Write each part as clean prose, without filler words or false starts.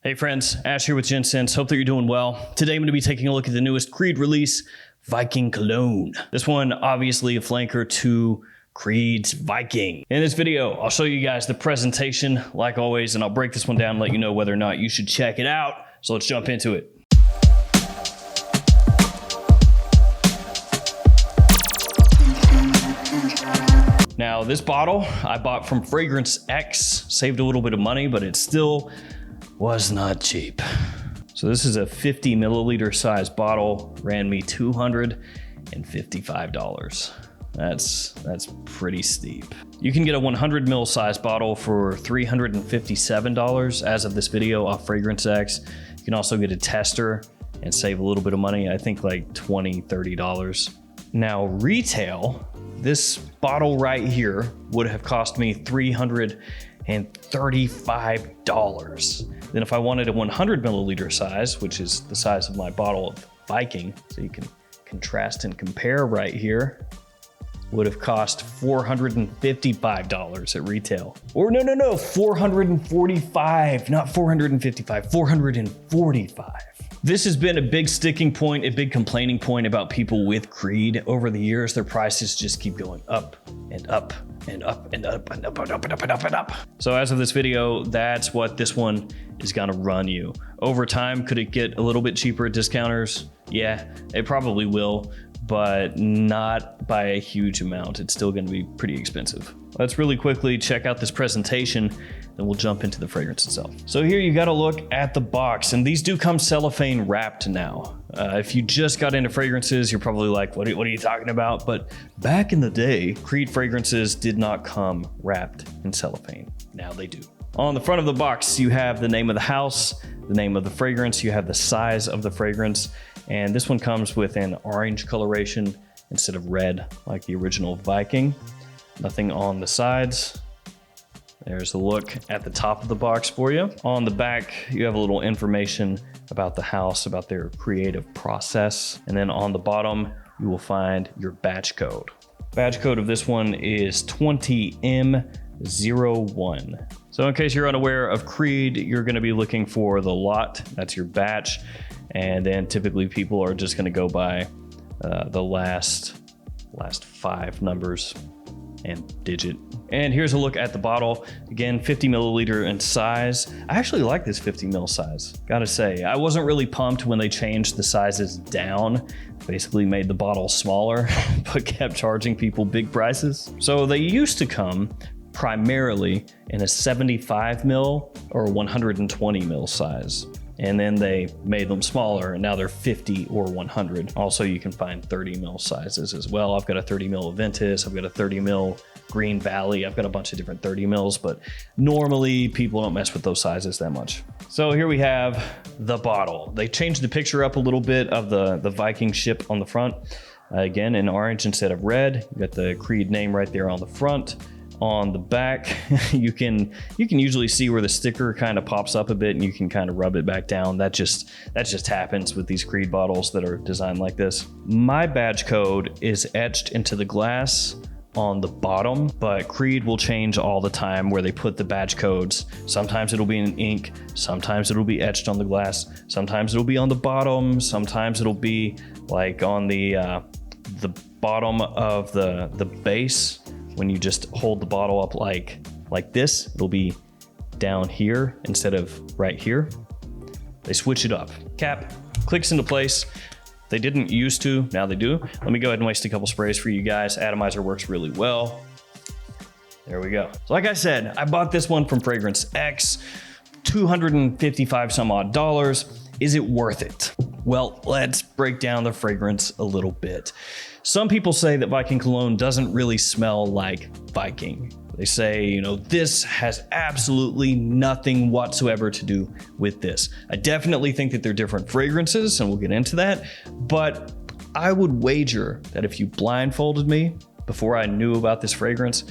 Hey friends, Ash here with Gents. Hope that you're doing well. Today I'm going to be taking a look at the newest Creed release, Viking Cologne. This one obviously a flanker to Creed's Viking. In this video, I'll show you guys the presentation like always, and I'll break this one down and let you know whether or not you should check it out. So let's jump into it. Now this bottle I bought from Fragrance X, saved a little bit of money, but it still was not cheap. So this is a 50 milliliter size bottle, ran me $255. That's pretty steep. You can get a 100 ml size bottle for $357 as of this video off Fragrance X. You can also get a tester and save a little bit of money, I think like $20, $30. Now retail, this bottle right here would have cost me $335. Then if I wanted a 100 milliliter size, which is the size of my bottle of Viking, so you can contrast and compare right here, would have cost $455 at retail. Or no, 445, not 455, 445. This has been a big sticking point, a big complaining point about people with Creed over the years. Their prices just keep going up and up and up and up and up and up and up and up and up. So as of this video, that's what this one is gonna run you. Over time, could it get a little bit cheaper at discounters? Yeah, it probably will, but not by a huge amount. It's still gonna be pretty expensive. Let's really quickly check out this presentation, then we'll jump into the fragrance itself. So here you gotta look at the box, and these do come cellophane wrapped now. If you just got into fragrances, you're probably like, what are you talking about? But back in the day, Creed fragrances did not come wrapped in cellophane. Now they do. On the front of the box, you have the name of the house, the name of the fragrance, you have the size of the fragrance, and this one comes with an orange coloration instead of red like the original Viking. Nothing on the sides. There's a look at the top of the box for you. On the back, you have a little information about the house, about their creative process. And then on the bottom, you will find your batch code. Batch code of this one is 20M01. So in case you're unaware of Creed, you're gonna be looking for the lot, that's your batch. And then typically people are just gonna go by the last 5 numbers and digit. And here's a look at the bottle. Again, 50 milliliter in size. I actually like this 50 ml size, gotta say. I wasn't really pumped when they changed the sizes down, basically made the bottle smaller, but kept charging people big prices. So they used to come primarily in a 75 ml or 120 ml size. And then they made them smaller, and now they're 50 or 100. Also, you can find 30 ml sizes as well. I've got a 30 ml Aventus, I've got a 30 ml Green Valley, I've got a bunch of different 30 mils, but normally people don't mess with those sizes that much. So here we have the bottle. They changed the picture up a little bit of the Viking ship on the front. Again, in orange instead of red. You got the Creed name right there on the front. On the back, you can usually see where the sticker kind of pops up a bit, and you can kind of rub it back down. That just happens with these Creed bottles that are designed like this. My badge code is etched into the glass on the bottom, but Creed will change all the time where they put the badge codes. Sometimes it'll be in ink, sometimes it'll be etched on the glass, sometimes it'll be on the bottom, sometimes it'll be like on the bottom of the base. When you just hold the bottle up like this, it'll be down here instead of right here. They switch it up. Cap clicks into place. They didn't used to, now they do. Let me go ahead and waste a couple sprays for you guys. Atomizer works really well. There we go. So like I said, I bought this one from Fragrance X, $255 some odd. Is it worth it? Well, let's break down the fragrance a little bit. Some people say that Viking Cologne doesn't really smell like Viking. They say, you know, this has absolutely nothing whatsoever to do with this. I definitely think that they're different fragrances, and we'll get into that, but I would wager that if you blindfolded me before I knew about this fragrance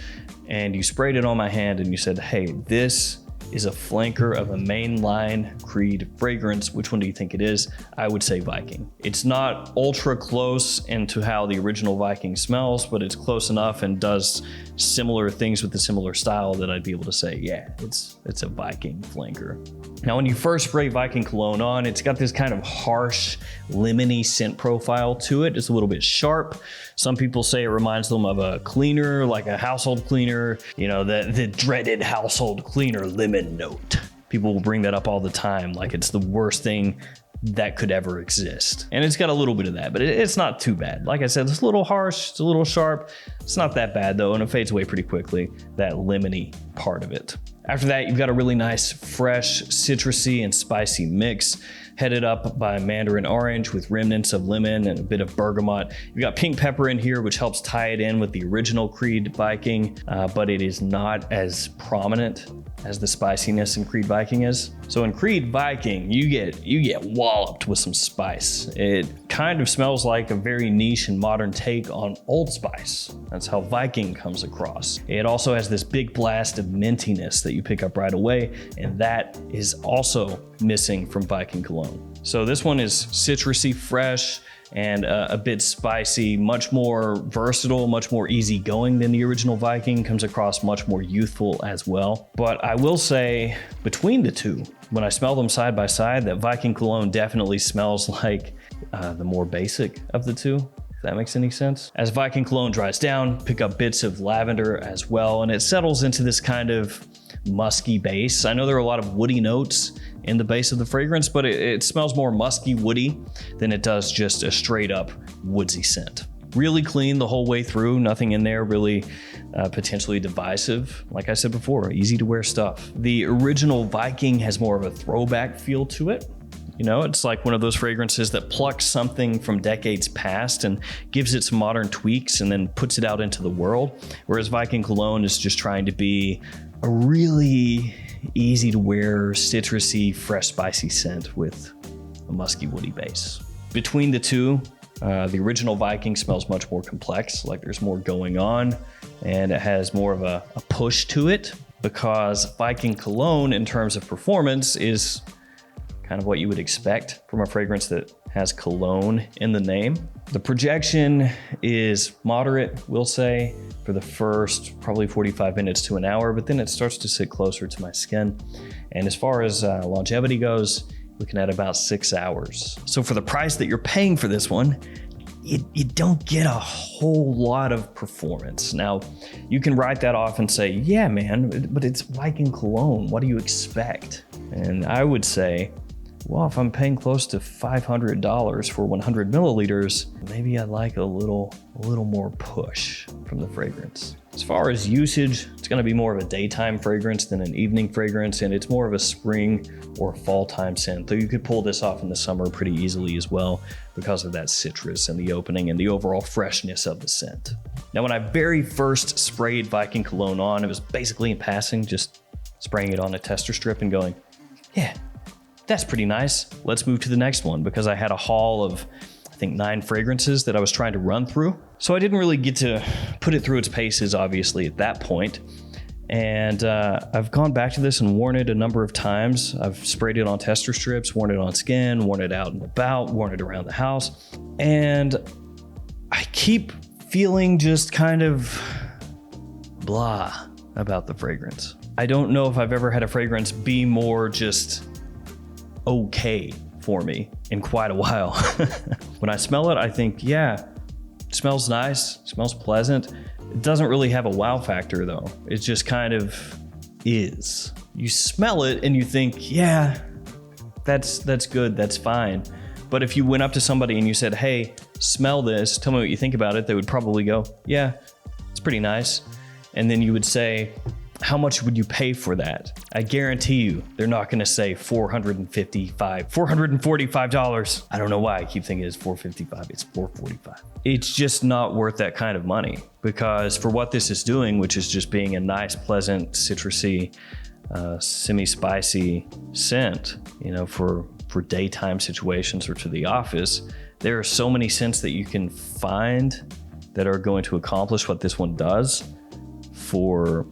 and you sprayed it on my hand and you said, hey, this is a flanker of a mainline Creed fragrance, which one do you think it is? I would say Viking. It's not ultra close into how the original Viking smells, but it's close enough and does similar things with the similar style that I'd be able to say, yeah, it's a Viking flanker. Now, when you first spray Viking Cologne on, it's got this kind of harsh, lemony scent profile to it. It's a little bit sharp. Some people say it reminds them of a cleaner, like a household cleaner, you know, the dreaded household cleaner lemon note. People will bring that up all the time, like it's the worst thing that could ever exist. And it's got a little bit of that, but it's not too bad. Like I said, it's a little harsh, it's a little sharp. It's not that bad though, and it fades away pretty quickly, that lemony part of it. After that, you've got a really nice, fresh, citrusy and spicy mix, headed up by mandarin orange with remnants of lemon and a bit of bergamot. You've got pink pepper in here, which helps tie it in with the original Creed Viking, but it is not as prominent as the spiciness in Creed Viking is. So in Creed Viking, you get walloped with some spice. It kind of smells like a very niche and modern take on Old Spice. That's how Viking comes across. It also has this big blast of mintiness that you pick up right away, and that is also missing from Viking Cologne. So this one is citrusy, fresh, and a bit spicy, much more versatile, much more easygoing than the original Viking, comes across much more youthful as well. But I will say, between the two, when I smell them side by side, that Viking Cologne definitely smells like the more basic of the two, if that makes any sense. As Viking Cologne dries down, pick up bits of lavender as well, and it settles into this kind of musky base. I know there are a lot of woody notes in the base of the fragrance, but it smells more musky, woody than it does just a straight up woodsy scent. Really clean the whole way through, nothing in there really potentially divisive. Like I said before, easy to wear stuff. The original Viking has more of a throwback feel to it. You know, it's like one of those fragrances that plucks something from decades past and gives it some modern tweaks and then puts it out into the world. Whereas Viking Cologne is just trying to be a really easy to wear, citrusy, fresh, spicy scent with a musky, woody base. Between the two, the original Viking smells much more complex, like there's more going on, and it has more of a push to it, because Viking Cologne, in terms of performance, is kind of what you would expect from a fragrance that has cologne in the name. The projection is moderate, we'll say, for the first probably 45 minutes to an hour, but then it starts to sit closer to my skin. And as far as longevity goes, looking at about 6 hours. So for the price that you're paying for this one, you don't get a whole lot of performance. Now, you can write that off and say, yeah, man, but it's Viking Cologne. What do you expect? And I would say, well, if I'm paying close to $500 for 100 milliliters, maybe I like a little more push from the fragrance. As far as usage, it's going to be more of a daytime fragrance than an evening fragrance, and it's more of a spring or fall time scent, though you could pull this off in the summer pretty easily as well because of that citrus and the opening and the overall freshness of the scent. Now, when I very first sprayed Viking Cologne on, it was basically in passing, just spraying it on a tester strip and going, yeah, that's pretty nice. Let's move to the next one, because I had a haul of, I think, 9 fragrances that I was trying to run through. So I didn't really get to put it through its paces, obviously, at that point. And I've gone back to this and worn it a number of times. I've sprayed it on tester strips, worn it on skin, worn it out and about, worn it around the house. And I keep feeling just kind of blah about the fragrance. I don't know if I've ever had a fragrance be more just okay for me in quite a while. When I smell it, I think, yeah, it smells nice, it smells pleasant. It doesn't really have a wow factor though. It just kind of is. You smell it and you think, yeah, that's good, that's fine. But if you went up to somebody and you said, hey, smell this, tell me what you think about it, they would probably go, yeah, it's pretty nice. And then you would say, how much would you pay for that? I guarantee you, they're not gonna say $445. I don't know why I keep thinking it's $455, it's $445. It's just not worth that kind of money, because for what this is doing, which is just being a nice, pleasant, citrusy, semi-spicy scent, you know, for daytime situations or to the office, there are so many scents that you can find that are going to accomplish what this one does for,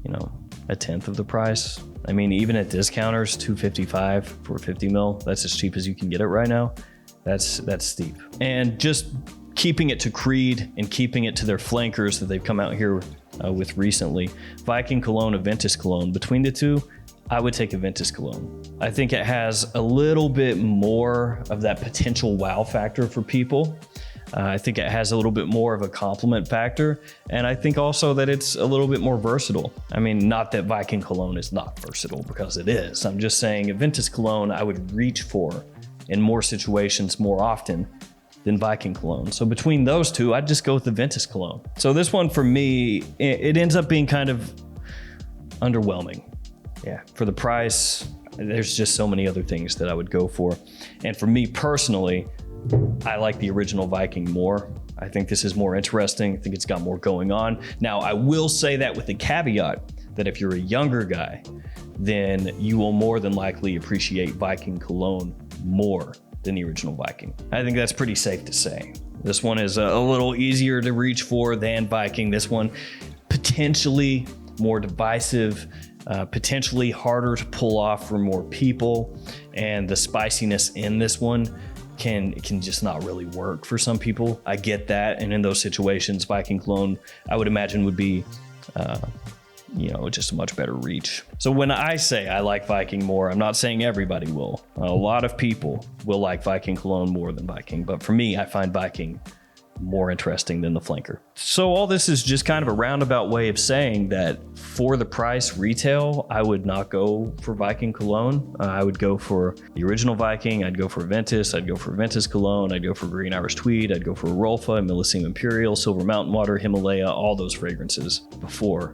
you know, a tenth of the price. I mean, even at discounters, $255 for 50 mil, that's as cheap as you can get it right now. That's steep. And just keeping it to Creed and keeping it to their flankers that they've come out here with recently, Viking Cologne, Aventus Cologne, between the two, I would take Aventus Cologne. I think it has a little bit more of that potential wow factor for people. I think it has a little bit more of a compliment factor. And I think also that it's a little bit more versatile. I mean, not that Viking Cologne is not versatile, because it is. I'm just saying Aventus Cologne I would reach for in more situations more often than Viking Cologne. So between those two, I'd just go with Aventus Cologne. So this one for me, it ends up being kind of underwhelming. Yeah, for the price, there's just so many other things that I would go for. And for me personally, I like the original Viking more. I think this is more interesting. I think it's got more going on. Now, I will say that with the caveat that if you're a younger guy, then you will more than likely appreciate Viking Cologne more than the original Viking. I think that's pretty safe to say. This one is a little easier to reach for than Viking. This one potentially more divisive, potentially harder to pull off for more people, and the spiciness in this one can just not really work for some people. I get that, and in those situations, Viking Cologne, I would imagine, would be just a much better reach. So when I say I like Viking more, I'm not saying everybody will. A lot of people will like Viking Cologne more than Viking, but for me, I find Viking more interesting than the flanker. So all this is just kind of a roundabout way of saying that for the price retail, I would not go for Viking Cologne. I would go for the original Viking. I'd go for Aventus. I'd go for Aventus Cologne. I'd go for Green Irish Tweed. I'd go for Rolfa, Millesime Imperial, Silver Mountain Water, Himalaya, all those fragrances before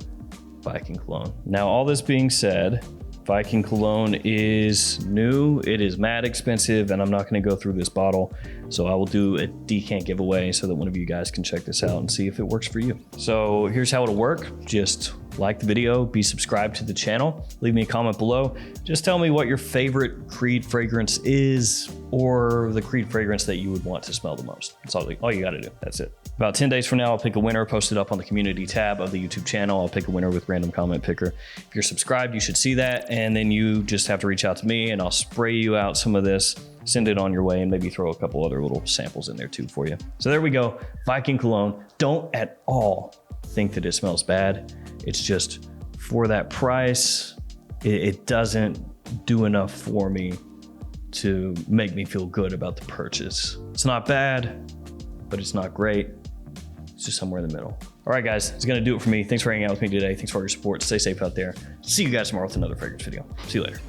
Viking Cologne. Now, all this being said, Viking Cologne is new, it is mad expensive, and I'm not going to go through this bottle, so I will do a Decant giveaway so that one of you guys can check this out and see if it works for you. So here's how it'll work. Just like the video, be subscribed to the channel, leave me a comment below. Just tell me what your favorite Creed fragrance is, or the Creed fragrance that you would want to smell the most. That's all you got to do. That's it. About 10 days from now, I'll pick a winner, post it up on the community tab of the YouTube channel. I'll pick a winner with random comment picker. If you're subscribed, you should see that, and then you just have to reach out to me and I'll spray you out some of this, send it on your way, and maybe throw a couple other little samples in there too for you. So there we go, Viking Cologne. Don't at all think that it smells bad. It's just for that price, it doesn't do enough for me to make me feel good about the purchase. It's not bad, but it's not great. It's just somewhere in the middle. All right, guys, it's gonna do it for me. Thanks for hanging out with me today. Thanks for all your support. Stay safe out there. See you guys tomorrow with another fragrance video. See you later.